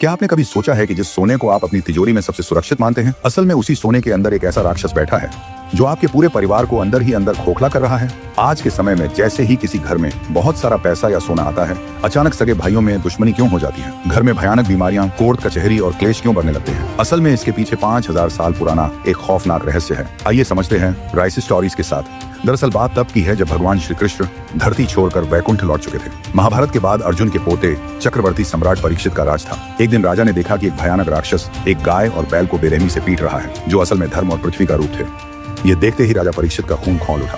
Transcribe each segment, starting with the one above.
क्या आपने कभी सोचा है कि जिस सोने को आप अपनी तिजोरी में सबसे सुरक्षित मानते हैं, असल में उसी सोने के अंदर एक ऐसा राक्षस बैठा है जो आपके पूरे परिवार को अंदर ही अंदर खोखला कर रहा है। आज के समय में जैसे ही किसी घर में बहुत सारा पैसा या सोना आता है, अचानक सगे भाइयों में दुश्मनी क्यों हो जाती है? घर में भयानक बीमारियां, कोर्ट कचहरी और क्लेश क्यों बढ़ने लगते हैं? असल में इसके पीछे 5000 साल पुराना एक खौफनाक रहस्य है। आइए समझते हैं राइस स्टोरीज के साथ। दरअसल बात तब की है जब भगवान श्री कृष्ण धरती छोड़कर वैकुंठ लौट चुके थे। महाभारत के बाद अर्जुन के पोते चक्रवर्ती सम्राट परीक्षित का राज था। एक दिन राजा ने देखा कि एक भयानक राक्षस एक गाय और बैल को बेरहमी से पीट रहा है, जो असल में धर्म और पृथ्वी का रूप थे। ये देखते ही राजा परीक्षित का खून खौल उठा।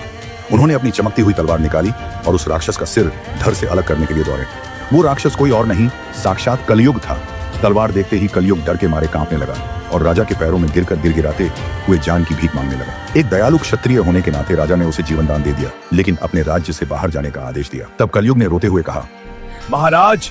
उन्होंने अपनी चमकती हुई तलवार निकाली और उस राक्षस का सिर धड़ से अलग करने के लिए दौड़े। वो राक्षस कोई और नहीं, साक्षात कलयुग था। तलवार देखते ही कलयुग डर के मारे कांपने लगा और राजा के पैरों में गिरकर गिड़गिड़ाते हुए जान की भीख मांगने लगा। एक दयालु क्षत्रिय होने के नाते राजा ने उसे जीवन दान दे दिया, लेकिन अपने राज्य से बाहर जाने का आदेश दिया। तब कलयुग ने रोते हुए कहा, महाराज,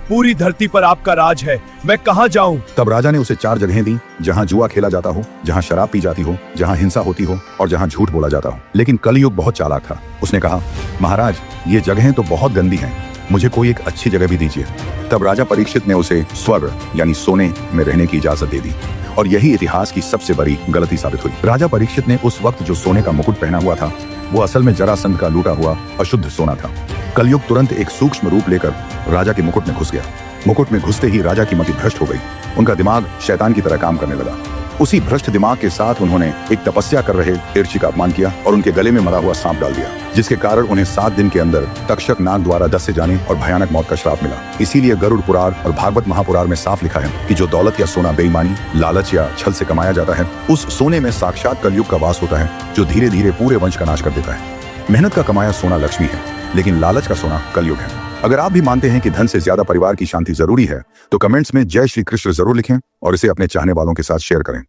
पूरी धरती पर आपका राज है, मैं कहाँ जाऊं? तब राजा ने उसे 4 जगहें दी, जहाँ जुआ खेला जाता हो, जहाँ शराब पी जाती हो, जहाँ हिंसा होती हो और जहाँ झूठ बोला जाता हो। लेकिन कलयुग बहुत चालाक था। उसने कहा, महाराज, ये जगहें तो बहुत गंदी हैं, मुझे कोई एक अच्छी जगह भी दीजिए। तब राजा परीक्षित ने उसे स्वर्ण यानी सोने में रहने की इजाजत दे दी और यही इतिहास की सबसे बड़ी गलती साबित हुई। राजा परीक्षित ने उस वक्त जो सोने का मुकुट पहना हुआ था, वो असल में जरासंध का लूटा हुआ अशुद्ध सोना था। कलयुग तुरंत एक सूक्ष्म रूप लेकर राजा के मुकुट में घुस गया। मुकुट में घुसते ही राजा की मति भ्रष्ट हो गई। उनका दिमाग शैतान की तरह काम करने लगा। उसी भ्रष्ट दिमाग के साथ उन्होंने एक तपस्या कर रहे ऋषि का अपमान किया और उनके गले में मरा हुआ सांप डाल दिया, जिसके कारण उन्हें 7 दिन के अंदर तक्षक नाग द्वारा डसे जाने और भयानक मौत का श्राप मिला। इसीलिए गरुड़ पुराण और भागवत महापुराण में साफ लिखा है कि जो दौलत या सोना बेईमानी, लालच या छल से कमाया जाता है, उस सोने में साक्षात कलयुग का वास होता है, जो धीरे धीरे पूरे वंश का नाश कर देता है। मेहनत का कमाया सोना लक्ष्मी है, लेकिन लालच का सोना कलयुग है। अगर आप भी मानते हैं कि धन से ज्यादा परिवार की शांति जरूरी है, तो कमेंट्स में जय श्री कृष्ण जरूर लिखें और इसे अपने चाहने वालों के साथ शेयर करें।